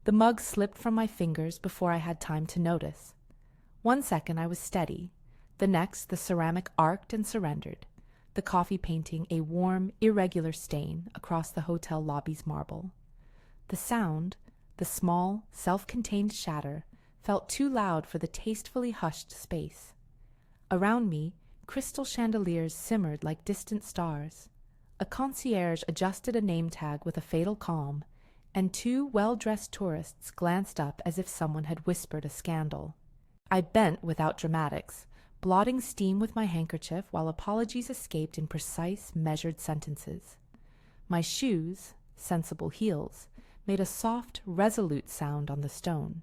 The mug slipped from my fingers before I had time to notice. 1 second I was steady. The next, the ceramic arced and surrendered, the coffee painting a warm, irregular stain across the hotel lobby's marble. The sound, the small, self-contained shatter, felt too loud for the tastefully hushed space. Around me, crystal chandeliers simmered like distant stars. A concierge adjusted a name tag with a fatal calm, and 2 well-dressed tourists glanced up as if someone had whispered a scandal. I bent without dramatics, blotting steam with my handkerchief while apologies escaped in precise, measured sentences. My shoes, sensible heels, made a soft, resolute sound on the stone.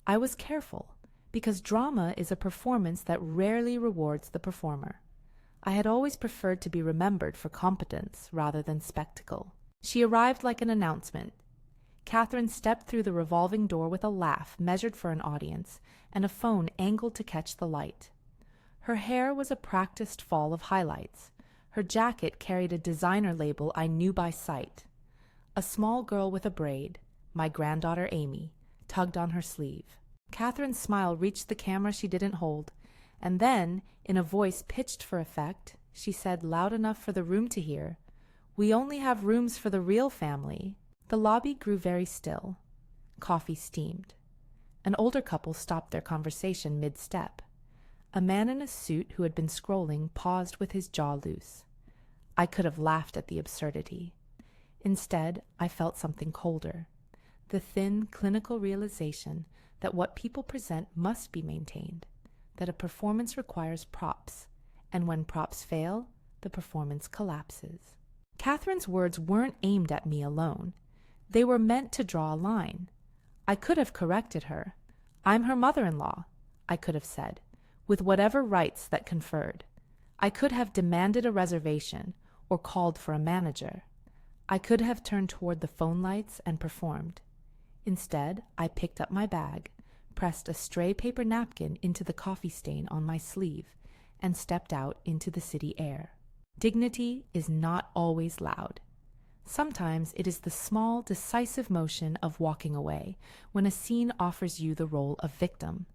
I was careful, because drama is a performance that rarely rewards the performer. I had always preferred to be remembered for competence rather than spectacle. She arrived like an announcement. Catherine stepped through the revolving door with a laugh measured for an audience and a phone angled to catch the light. Her hair was a practiced fall of highlights. Her jacket carried a designer label I knew by sight. A small girl with a braid, my granddaughter Amy, tugged on her sleeve. Catherine's smile reached the camera she didn't hold, and then, in a voice pitched for effect, she said loud enough for the room to hear, "We only have rooms for the real family." The lobby grew very still. Coffee steamed. An older couple stopped their conversation mid-step. A man in a suit who had been scrolling paused with his jaw loose. I could have laughed at the absurdity. Instead, I felt something colder. The thin, clinical realization that what people present must be maintained, that a performance requires props, and when props fail, the performance collapses. Catherine's words weren't aimed at me alone. They were meant to draw a line. I could have corrected her. "I'm her mother-in-law," I could have said, with whatever rights that conferred. I could have demanded a reservation or called for a manager. I could have turned toward the phone lights and performed. Instead, I picked up my bag, pressed a stray paper napkin into the coffee stain on my sleeve, and stepped out into the city air. Dignity is not always loud. Sometimes it is the small, decisive motion of walking away when a scene offers you the role of victim.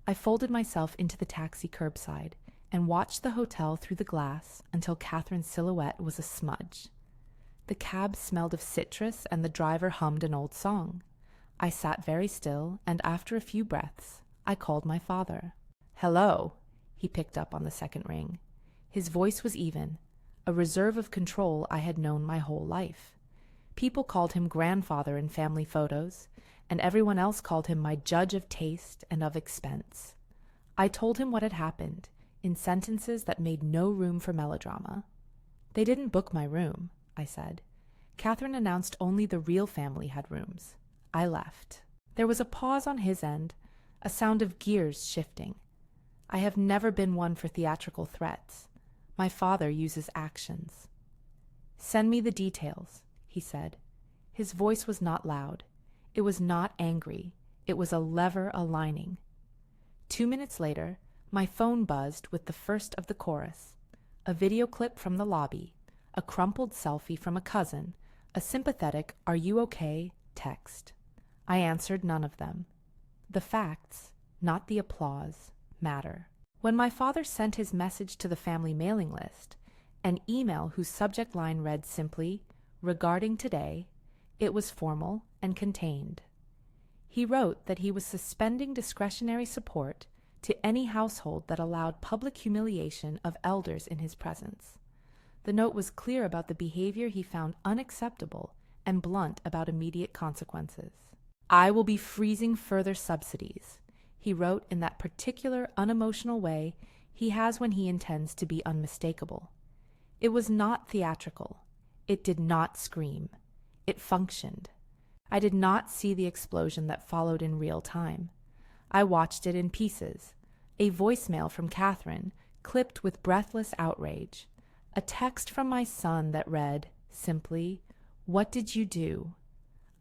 I folded myself into the taxi curbside and watched the hotel through the glass until Catherine's silhouette was a smudge. The cab smelled of citrus and the driver hummed an old song. I sat very still, and after a few breaths, I called my father. "Hello," he picked up on the second ring. His voice was even, a reserve of control I had known my whole life. People called him grandfather in family photos, and everyone else called him my judge of taste and of expense. I told him what had happened, in sentences that made no room for melodrama. "They didn't book my room," I said. "Catherine announced only the real family had rooms." I left. There was a pause on his end, a sound of gears shifting. I have never been one for theatrical threats. My father uses actions. "Send me the details," he said. His voice was not loud. It was not angry. It was a lever aligning. 2 minutes later, my phone buzzed with the first of the chorus. A video clip from the lobby, a crumpled selfie from a cousin, a sympathetic "Are you okay?" text. I answered none of them. The facts, not the applause, matter. When my father sent his message to the family mailing list, an email whose subject line read simply, "Regarding today," it was formal and contained. He wrote that he was suspending discretionary support to any household that allowed public humiliation of elders in his presence. The note was clear about the behavior he found unacceptable and blunt about immediate consequences. "I will be freezing further subsidies," he wrote in that particular unemotional way he has when he intends to be unmistakable. It was not theatrical. It did not scream. It functioned. I did not see the explosion that followed in real time. I watched it in pieces. A voicemail from Catherine, clipped with breathless outrage. A text from my son that read, simply, "What did you do?"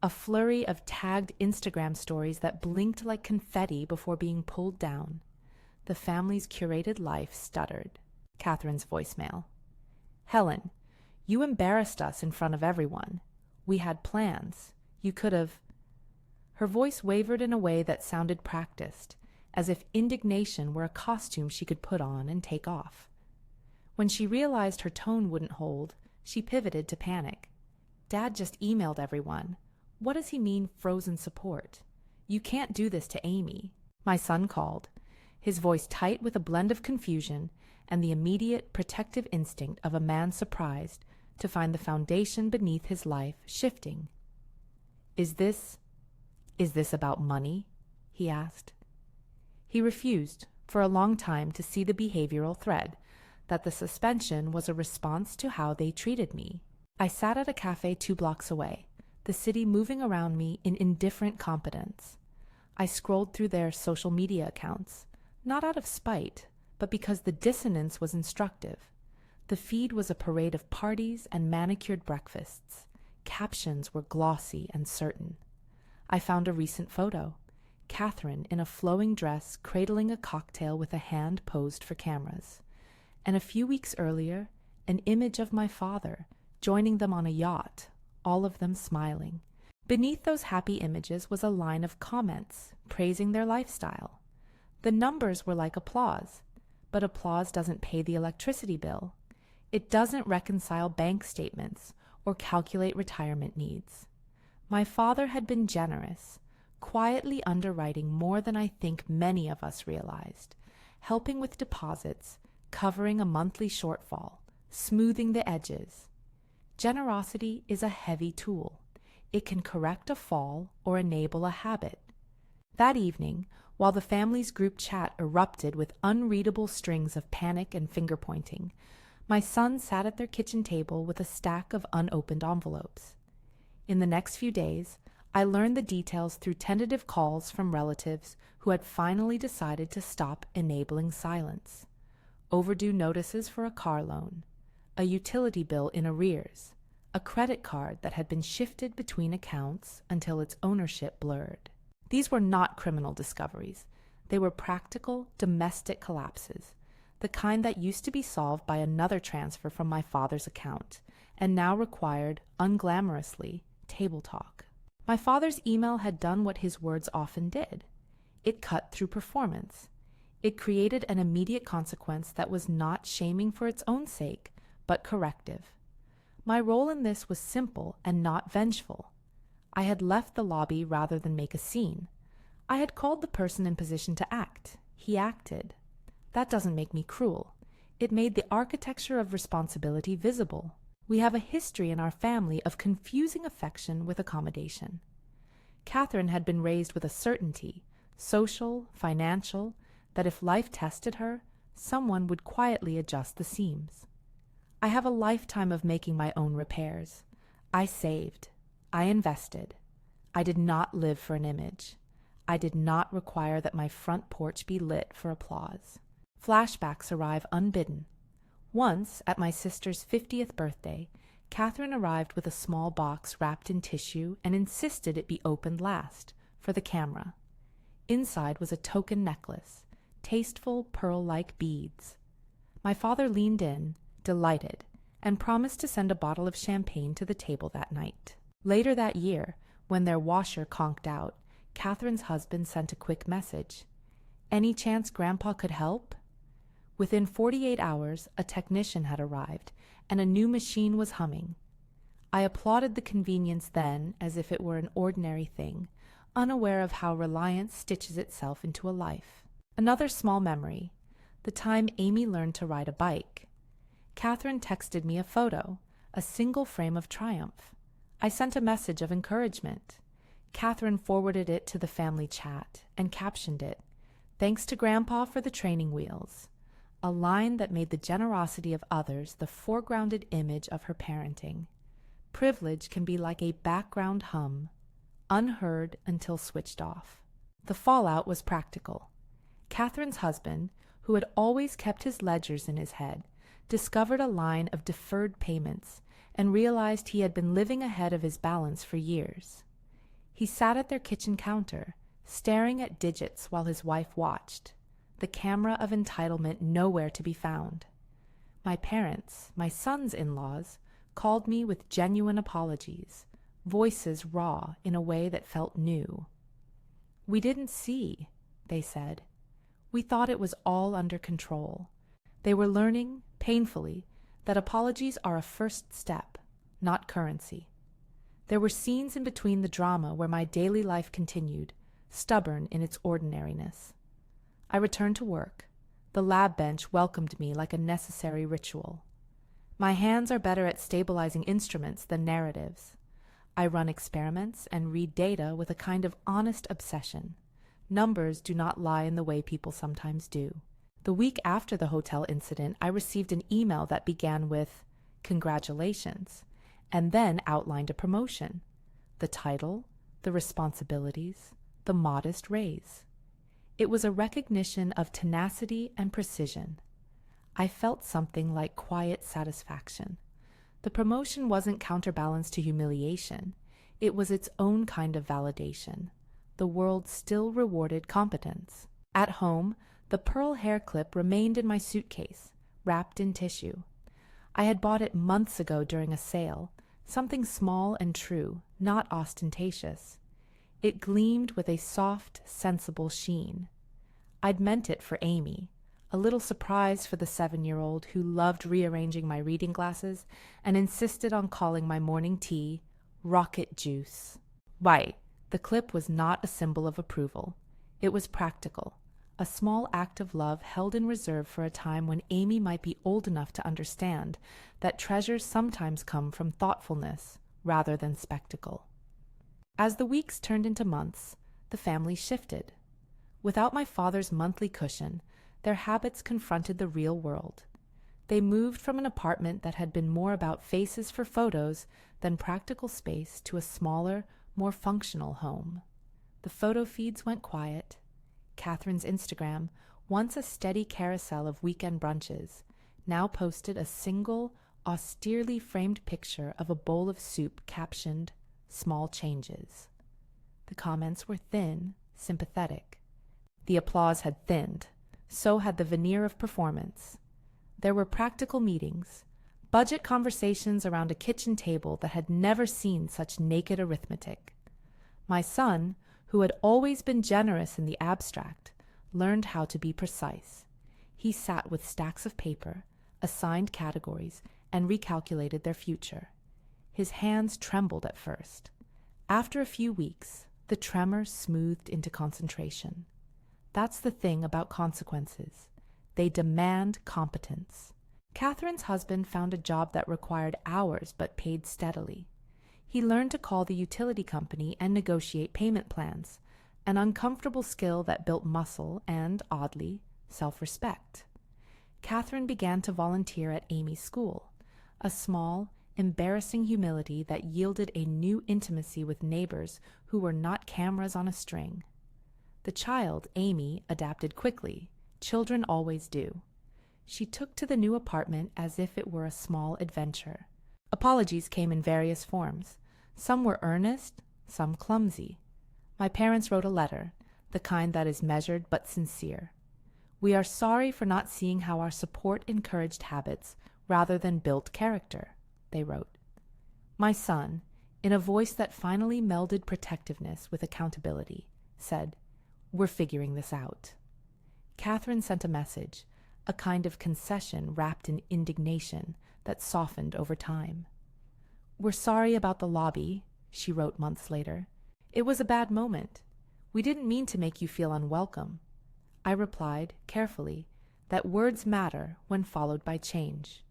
A flurry of tagged Instagram stories that blinked like confetti before being pulled down. The family's curated life stuttered. Catherine's voicemail. "Helen, you embarrassed us in front of everyone. We had plans. You could have..." Her voice wavered in a way that sounded practiced, as if indignation were a costume she could put on and take off. When she realized her tone wouldn't hold, she pivoted to panic. "Dad just emailed everyone. What does he mean, frozen support? You can't do this to Amy." My son called, his voice tight with a blend of confusion and the immediate protective instinct of a man surprised to find the foundation beneath his life shifting. Is this about money?" he asked. He refused, for a long time, to see the behavioral thread, that the suspension was a response to how they treated me. I sat at a cafe 2 blocks away, the city moving around me in indifferent competence. I scrolled through their social media accounts, not out of spite, but because the dissonance was instructive. The feed was a parade of parties and manicured breakfasts. Captions were glossy and certain. I found a recent photo. Catherine in a flowing dress cradling a cocktail with a hand posed for cameras. And a few weeks earlier, an image of my father joining them on a yacht, all of them smiling. Beneath those happy images was a line of comments praising their lifestyle. The numbers were like applause, but applause doesn't pay the electricity bill. It doesn't reconcile bank statements or calculate retirement needs. My father had been generous, quietly underwriting more than I think many of us realized, helping with deposits, covering a monthly shortfall, smoothing the edges. Generosity is a heavy tool. It can correct a fall or enable a habit. That evening, while the family's group chat erupted with unreadable strings of panic and finger-pointing, my son sat at their kitchen table with a stack of unopened envelopes. In the next few days, I learned the details through tentative calls from relatives who had finally decided to stop enabling silence. Overdue notices for a car loan, a utility bill in arrears, a credit card that had been shifted between accounts until its ownership blurred. These were not criminal discoveries. They were practical, domestic collapses, the kind that used to be solved by another transfer from my father's account, and now required, unglamorously, table talk. My father's email had done what his words often did. It cut through performance. It created an immediate consequence that was not shaming for its own sake, but corrective. My role in this was simple and not vengeful. I had left the lobby rather than make a scene. I had called the person in position to act. He acted. That doesn't make me cruel. It made the architecture of responsibility visible. We have a history in our family of confusing affection with accommodation. Catherine had been raised with a certainty, social, financial, that if life tested her, someone would quietly adjust the seams. I have a lifetime of making my own repairs. I saved. I invested. I did not live for an image. I did not require that my front porch be lit for applause. Flashbacks arrive unbidden. Once, at my sister's 50th birthday, Catherine arrived with a small box wrapped in tissue and insisted it be opened last, for the camera. Inside was a token necklace, tasteful pearl-like beads. My father leaned in, delighted, and promised to send a bottle of champagne to the table that night. Later that year, when their washer conked out, Catherine's husband sent a quick message. "Any chance Grandpa could help?" Within 48 hours, a technician had arrived, and a new machine was humming. I applauded the convenience then as if it were an ordinary thing, unaware of how reliance stitches itself into a life. Another small memory, the time Amy learned to ride a bike. Catherine texted me a photo, a single frame of triumph. I sent a message of encouragement. Catherine forwarded it to the family chat and captioned it, "Thanks to Grandpa for the training wheels," a line that made the generosity of others the foregrounded image of her parenting. Privilege can be like a background hum, unheard until switched off. The fallout was practical. Catherine's husband, who had always kept his ledgers in his head, discovered a line of deferred payments and realized he had been living ahead of his balance for years. He sat at their kitchen counter, staring at digits while his wife watched, the camera of entitlement nowhere to be found. My parents, my son's in-laws, called me with genuine apologies, voices raw in a way that felt new. "We didn't see," they said. "We thought it was all under control." They were learning, painfully, that apologies are a first step, not currency. There were scenes in between the drama where my daily life continued, stubborn in its ordinariness. I returned to work. The lab bench welcomed me like a necessary ritual. My hands are better at stabilizing instruments than narratives. I run experiments and read data with a kind of honest obsession. Numbers do not lie in the way people sometimes do. The week after the hotel incident, I received an email that began with, "Congratulations," and then outlined a promotion. The title, the responsibilities, the modest raise. It was a recognition of tenacity and precision. I felt something like quiet satisfaction. The promotion wasn't counterbalanced to humiliation. It was its own kind of validation. The world still rewarded competence. At home, the pearl hair clip remained in my suitcase, wrapped in tissue. I had bought it months ago during a sale, something small and true, not ostentatious. It gleamed with a soft, sensible sheen. I'd meant it for Amy, a little surprise for the 7-year-old who loved rearranging my reading glasses and insisted on calling my morning tea rocket juice. Why, the clip was not a symbol of approval. It was practical, a small act of love held in reserve for a time when Amy might be old enough to understand that treasures sometimes come from thoughtfulness rather than spectacle. As the weeks turned into months, the family shifted. Without my father's monthly cushion, their habits confronted the real world. They moved from an apartment that had been more about faces for photos than practical space to a smaller, more functional home. The photo feeds went quiet. Catherine's Instagram, once a steady carousel of weekend brunches, now posted a single, austerely framed picture of a bowl of soup captioned, "Small changes." The comments were thin, sympathetic. The applause had thinned. So had the veneer of performance. There were practical meetings, budget conversations around a kitchen table that had never seen such naked arithmetic. My son, who had always been generous in the abstract, learned how to be precise. He sat with stacks of paper, assigned categories, and recalculated their future. His hands trembled at first. After a few weeks, the tremor smoothed into concentration. That's the thing about consequences. They demand competence. Catherine's husband found a job that required hours but paid steadily. He learned to call the utility company and negotiate payment plans, an uncomfortable skill that built muscle and, oddly, self-respect. Catherine began to volunteer at Amy's school, a small, embarrassing humility that yielded a new intimacy with neighbors who were not cameras on a string. The child, Amy, adapted quickly. Children always do. She took to the new apartment as if it were a small adventure. Apologies came in various forms. Some were earnest, some clumsy. My parents wrote a letter, the kind that is measured but sincere. "We are sorry for not seeing how our support encouraged habits rather than built character," they wrote. My son, in a voice that finally melded protectiveness with accountability, said, "We're figuring this out." Catherine sent a message, a kind of concession wrapped in indignation that softened over time. "We're sorry about the lobby," she wrote months later. "It was a bad moment. We didn't mean to make you feel unwelcome." I replied, carefully, that words matter when followed by change.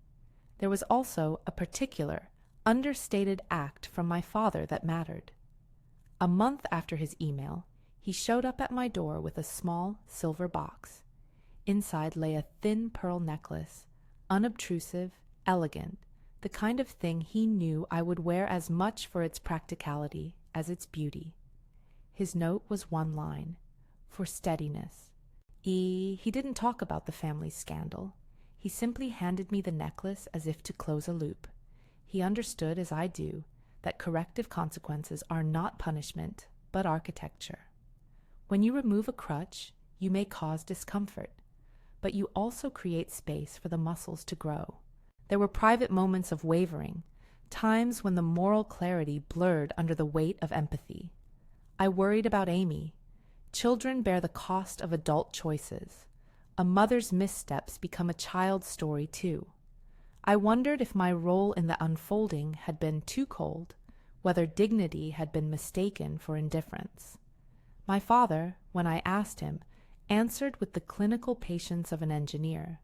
There was also a particular, understated act from my father that mattered. A month after his email, he showed up at my door with a small silver box. Inside lay a thin pearl necklace, unobtrusive, elegant, the kind of thing he knew I would wear as much for its practicality as its beauty. His note was one line, for steadiness. He didn't talk about the family scandal. He simply handed me the necklace as if to close a loop. He understood, as I do, that corrective consequences are not punishment, but architecture. When you remove a crutch, you may cause discomfort, but you also create space for the muscles to grow. There were private moments of wavering, times when the moral clarity blurred under the weight of empathy. I worried about Amy. Children bear the cost of adult choices. A mother's missteps become a child's story too. I wondered if my role in the unfolding had been too cold, whether dignity had been mistaken for indifference. My father, when I asked him, answered with the clinical patience of an engineer.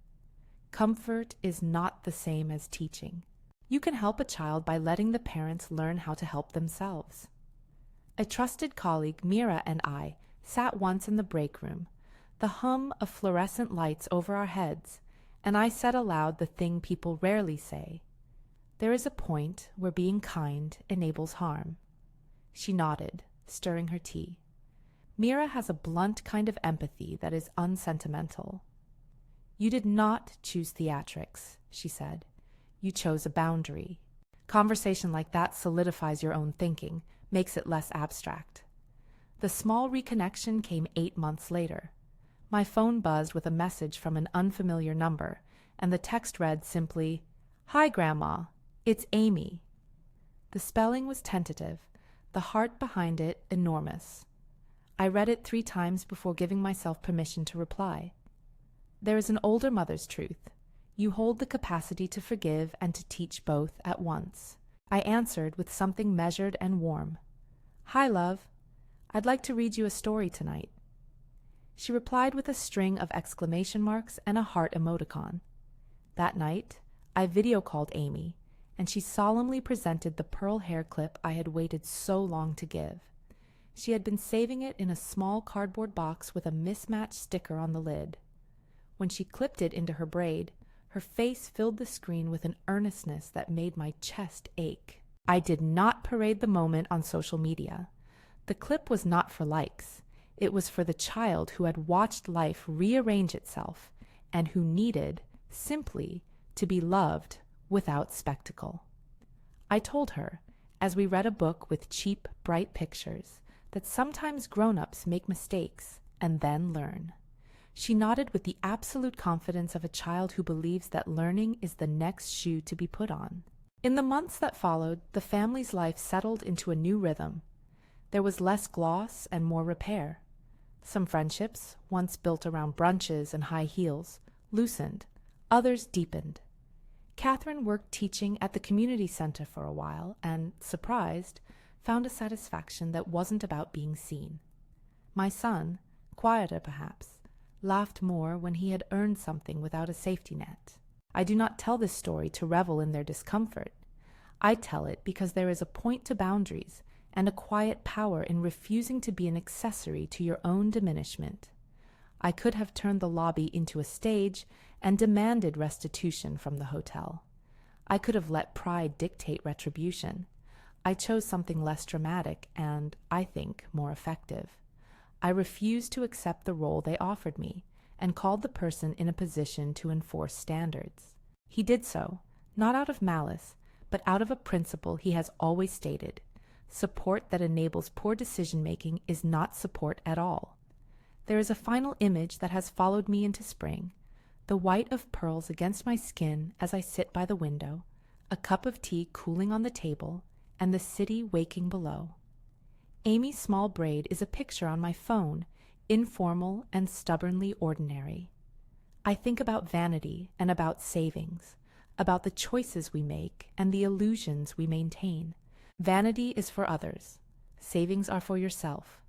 Comfort is not the same as teaching. You can help a child by letting the parents learn how to help themselves. A trusted colleague, Mira, and I sat once in the break room, the hum of fluorescent lights over our heads, and I said aloud the thing people rarely say. There is a point where being kind enables harm. She nodded, stirring her tea. Mira has a blunt kind of empathy that is unsentimental. You did not choose theatrics, she said. You chose a boundary. Conversation like that solidifies your own thinking, makes it less abstract. The small reconnection came 8 months later. My phone buzzed with a message from an unfamiliar number, and the text read simply, "Hi, Grandma. It's Amy." The spelling was tentative, the heart behind it enormous. I read it 3 times before giving myself permission to reply. There is an older mother's truth. You hold the capacity to forgive and to teach both at once. I answered with something measured and warm. "Hi, love. I'd like to read you a story tonight." She replied with a string of exclamation marks and a heart emoticon. That night, I video called Amy, and she solemnly presented the pearl hair clip I had waited so long to give. She had been saving it in a small cardboard box with a mismatched sticker on the lid. When she clipped it into her braid, her face filled the screen with an earnestness that made my chest ache. I did not parade the moment on social media. The clip was not for likes. It was for the child who had watched life rearrange itself and who needed, simply, to be loved without spectacle. I told her, as we read a book with cheap, bright pictures, that sometimes grown-ups make mistakes and then learn. She nodded with the absolute confidence of a child who believes that learning is the next shoe to be put on. In the months that followed, the family's life settled into a new rhythm. There was less gloss and more repair. Some friendships, once built around brunches and high heels, loosened. Others deepened. Catherine worked teaching at the community center for a while and, surprised, found a satisfaction that wasn't about being seen. My son, quieter perhaps, laughed more when he had earned something without a safety net. I do not tell this story to revel in their discomfort. I tell it because there is a point to boundaries and a quiet power in refusing to be an accessory to your own diminishment. I could have turned the lobby into a stage and demanded restitution from the hotel. I could have let pride dictate retribution. I chose something less dramatic and, I think, more effective. I refused to accept the role they offered me and called the person in a position to enforce standards. He did so, not out of malice, but out of a principle he has always stated. Support that enables poor decision-making is not support at all. There is a final image that has followed me into spring, the white of pearls against my skin as I sit by the window, a cup of tea cooling on the table, and the city waking below. Amy's small braid is a picture on my phone, informal and stubbornly ordinary. I think about vanity and about savings, about the choices we make and the illusions we maintain. Vanity is for others. Savings are for yourself.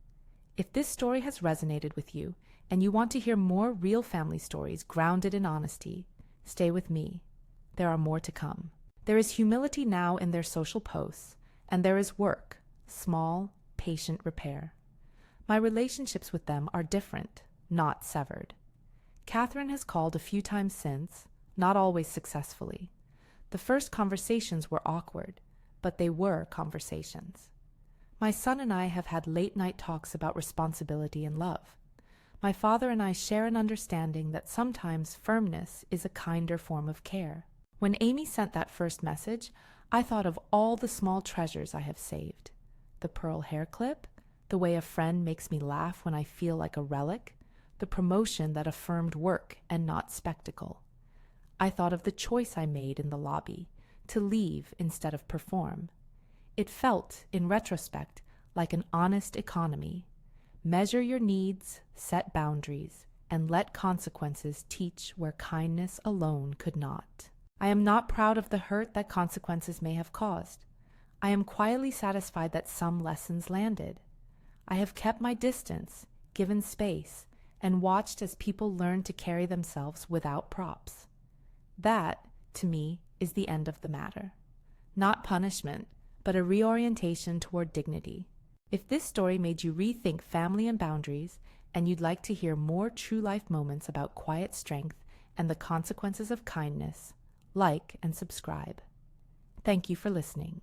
If this story has resonated with you and you want to hear more real family stories grounded in honesty, stay with me. There are more to come. There is humility now in their social posts, and there is work, small, patient repair. My relationships with them are different, not severed. Catherine has called a few times since, not always successfully. The first conversations were awkward, but they were conversations. My son and I have had late-night talks about responsibility and love. My father and I share an understanding that sometimes firmness is a kinder form of care. When Amy sent that first message, I thought of all the small treasures I have saved. The pearl hair clip, the way a friend makes me laugh when I feel like a relic, the promotion that affirmed work and not spectacle. I thought of the choice I made in the lobby, to leave instead of perform. It felt, in retrospect, like an honest economy. Measure your needs, set boundaries, and let consequences teach where kindness alone could not. I am not proud of the hurt that consequences may have caused. I am quietly satisfied that some lessons landed. I have kept my distance, given space, and watched as people learn to carry themselves without props. That, to me, is the end of the matter. Not punishment, but a reorientation toward dignity. If this story made you rethink family and boundaries, and you'd like to hear more true life moments about quiet strength and the consequences of kindness, like and subscribe. Thank you for listening.